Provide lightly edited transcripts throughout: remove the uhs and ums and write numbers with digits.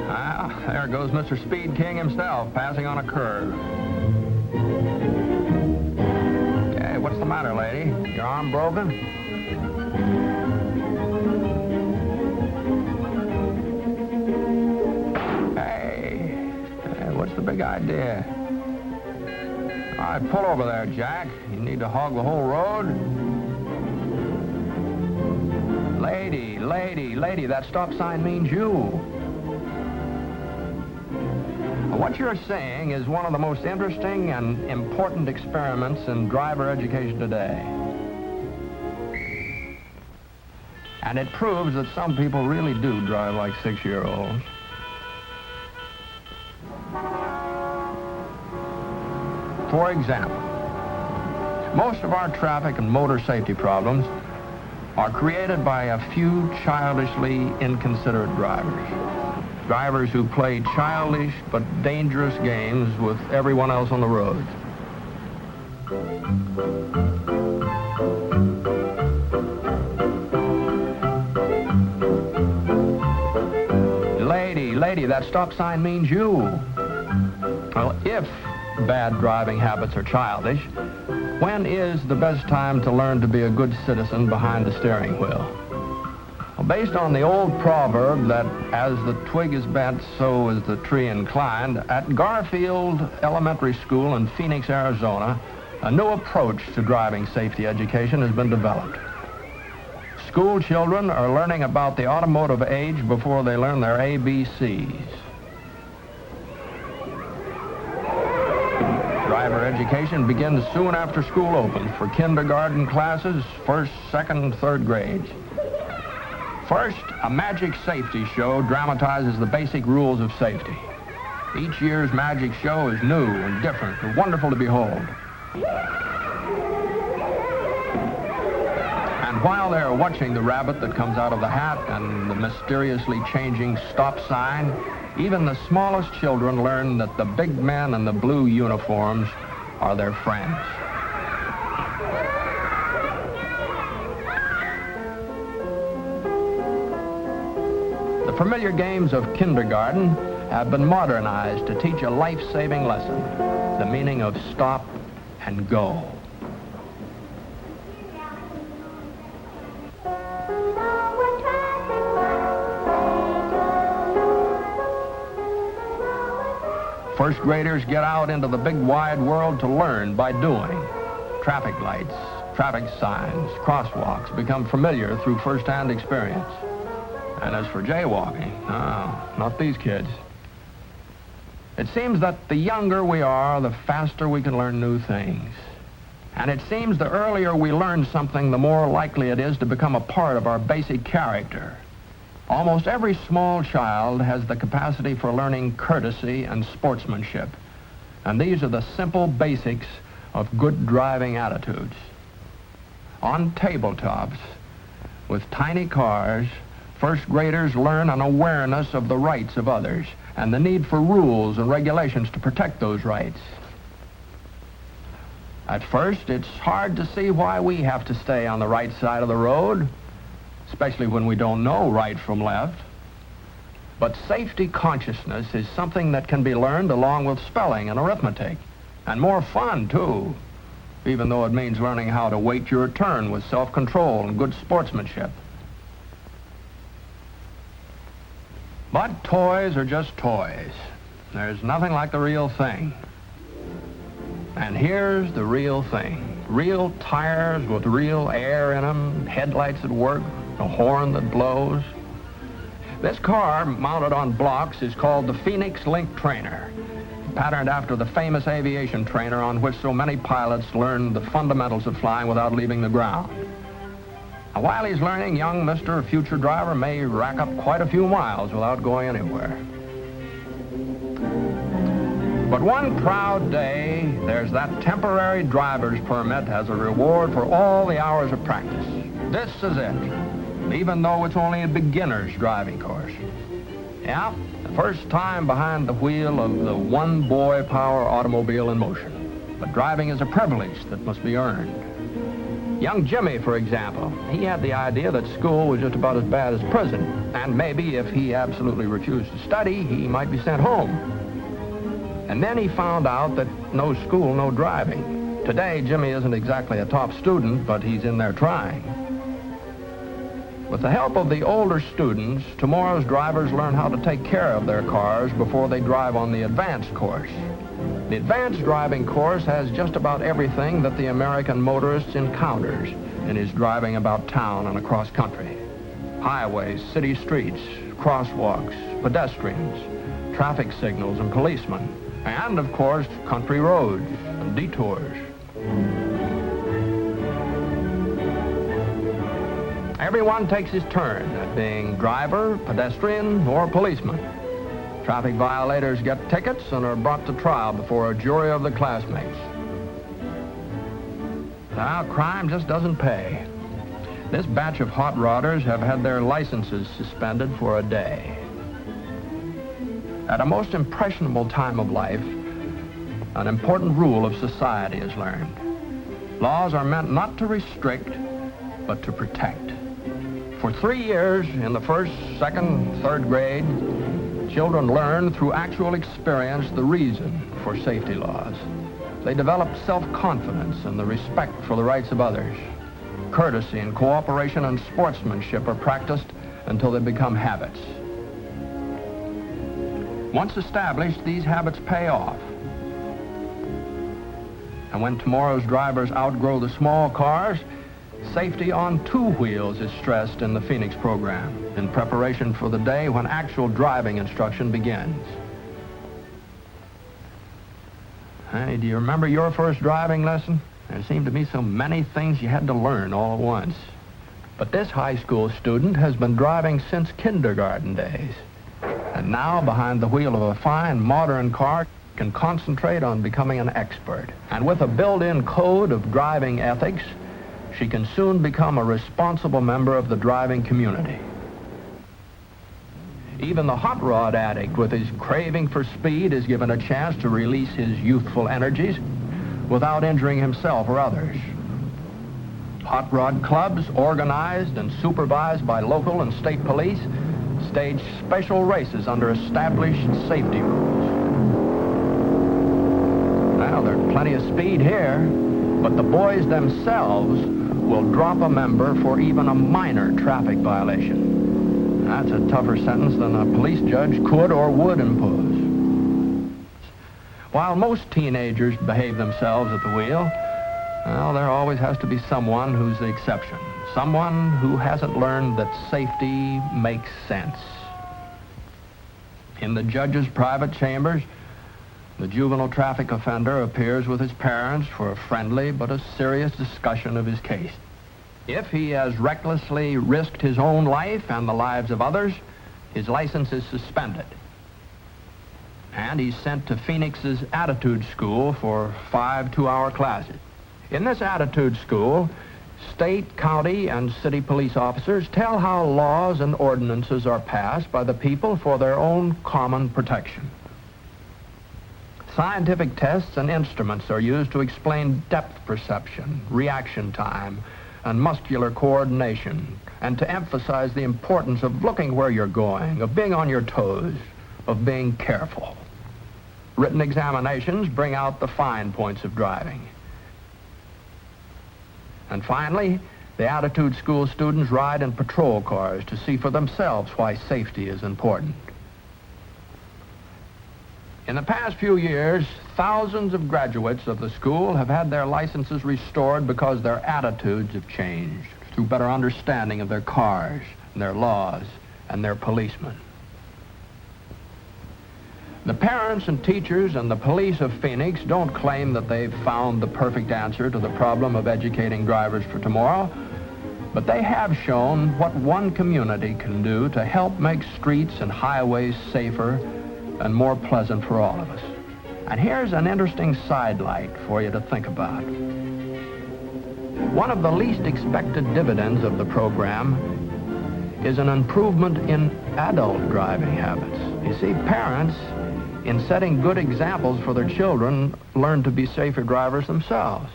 Well, there goes Mr. Speed King himself, passing on a curve. Hey, what's the matter, lady? Your arm broken? Hey, what's the big idea? All right, pull over there, Jack. You need to hog the whole road? Lady, that stop sign means you. What you're saying is one of the most interesting and important experiments in driver education today. And it proves that some people really do drive like 6-year-olds. For example, most of our traffic and motor safety problems are created by a few childishly inconsiderate drivers. Drivers who play childish but dangerous games with everyone else on the road. Lady, that stop sign means you. Well, if bad driving habits are childish, when is the best time to learn to be a good citizen behind the steering wheel? Well, based on the old proverb that as the twig is bent, so is the tree inclined, at Garfield Elementary School in Phoenix, Arizona, a new approach to driving safety education has been developed. School children are learning about the automotive age before they learn their ABCs. Driver education begins soon after school opens for kindergarten classes, first, second, and third grades. First, a magic safety show dramatizes the basic rules of safety. Each year's magic show is new and different and wonderful to behold. And while they're watching the rabbit that comes out of the hat and the mysteriously changing stop sign, even the smallest children learn that the big men in the blue uniforms are their friends. The familiar games of kindergarten have been modernized to teach a life-saving lesson, the meaning of stop and go. First graders get out into the big wide world to learn by doing. Traffic lights, traffic signs, crosswalks become familiar through first-hand experience. And as for jaywalking, not these kids. It seems that the younger we are, the faster we can learn new things. And it seems the earlier we learn something, the more likely it is to become a part of our basic character. Almost every small child has the capacity for learning courtesy and sportsmanship. And these are the simple basics of good driving attitudes. On tabletops, with tiny cars, first graders learn an awareness of the rights of others and the need for rules and regulations to protect those rights. At first, it's hard to see why we have to stay on the right side of the road, especially when we don't know right from left. But safety consciousness is something that can be learned along with spelling and arithmetic, and more fun, too, even though it means learning how to wait your turn with self-control and good sportsmanship. But toys are just toys. There's nothing like the real thing. And here's the real thing. Real tires with real air in them, headlights that work, a horn that blows. This car, mounted on blocks, is called the Phoenix Link Trainer, patterned after the famous aviation trainer on which so many pilots learned the fundamentals of flying without leaving the ground. Now, while he's learning, young Mr. Future Driver may rack up quite a few miles without going anywhere. But one proud day, there's that temporary driver's permit as a reward for all the hours of practice. This is it, even though it's only a beginner's driving course. Yeah, the first time behind the wheel of the one-boy power automobile in motion. But driving is a privilege that must be earned. Young Jimmy, for example, he had the idea that school was just about as bad as prison. And maybe if he absolutely refused to study, he might be sent home. And then he found out that no school, no driving. Today, Jimmy isn't exactly a top student, but he's in there trying. With the help of the older students, tomorrow's drivers learn how to take care of their cars before they drive on the advanced course. The advanced driving course has just about everything that the American motorist encounters in his driving about town and across country. Highways, city streets, crosswalks, pedestrians, traffic signals and policemen, and of course, country roads and detours. Everyone takes his turn at being driver, pedestrian, or policeman. Traffic violators get tickets and are brought to trial before a jury of the classmates. Now, crime just doesn't pay. This batch of hot rodders have had their licenses suspended for a day. At a most impressionable time of life, an important rule of society is learned. Laws are meant not to restrict, but to protect. For 3 years, in the first, second, third grade, children learn through actual experience the reason for safety laws. They develop self-confidence and the respect for the rights of others. Courtesy and cooperation and sportsmanship are practiced until they become habits. Once established, these habits pay off. And when tomorrow's drivers outgrow the small cars, safety on two wheels is stressed in the Phoenix program in preparation for the day when actual driving instruction begins. Hey, do you remember your first driving lesson? There seemed to be so many things you had to learn all at once. But this high school student has been driving since kindergarten days. And now, behind the wheel of a fine, modern car, can concentrate on becoming an expert. And with a built-in code of driving ethics, she can soon become a responsible member of the driving community. Even the hot rod addict with his craving for speed is given a chance to release his youthful energies without injuring himself or others. Hot rod clubs, organized and supervised by local and state police, stage special races under established safety rules. Well, there's plenty of speed here, but the boys themselves will drop a member for even a minor traffic violation. That's a tougher sentence than a police judge could or would impose. While most teenagers behave themselves at the wheel, well, there always has to be someone who's the exception. Someone who hasn't learned that safety makes sense. In the judge's private chambers, the juvenile traffic offender appears with his parents for a friendly but a serious discussion of his case. If he has recklessly risked his own life and the lives of others, his license is suspended. And he's sent to Phoenix's Attitude School for 5 two-hour classes. In this Attitude School, state, county, and city police officers tell how laws and ordinances are passed by the people for their own common protection. Scientific tests and instruments are used to explain depth perception, reaction time, and muscular coordination, and to emphasize the importance of looking where you're going, of being on your toes, of being careful. Written examinations bring out the fine points of driving. And finally, the Attitude School students ride in patrol cars to see for themselves why safety is important. In the past few years, thousands of graduates of the school have had their licenses restored because their attitudes have changed through better understanding of their cars, and their laws, and their policemen. The parents and teachers and the police of Phoenix don't claim that they've found the perfect answer to the problem of educating drivers for tomorrow, but they have shown what one community can do to help make streets and highways safer and more pleasant for all of us. And here's an interesting sidelight for you to think about. One of the least expected dividends of the program is an improvement in adult driving habits. You see, parents, in setting good examples for their children, learn to be safer drivers themselves.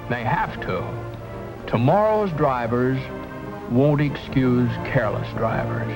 They have to. Tomorrow's drivers won't excuse careless drivers.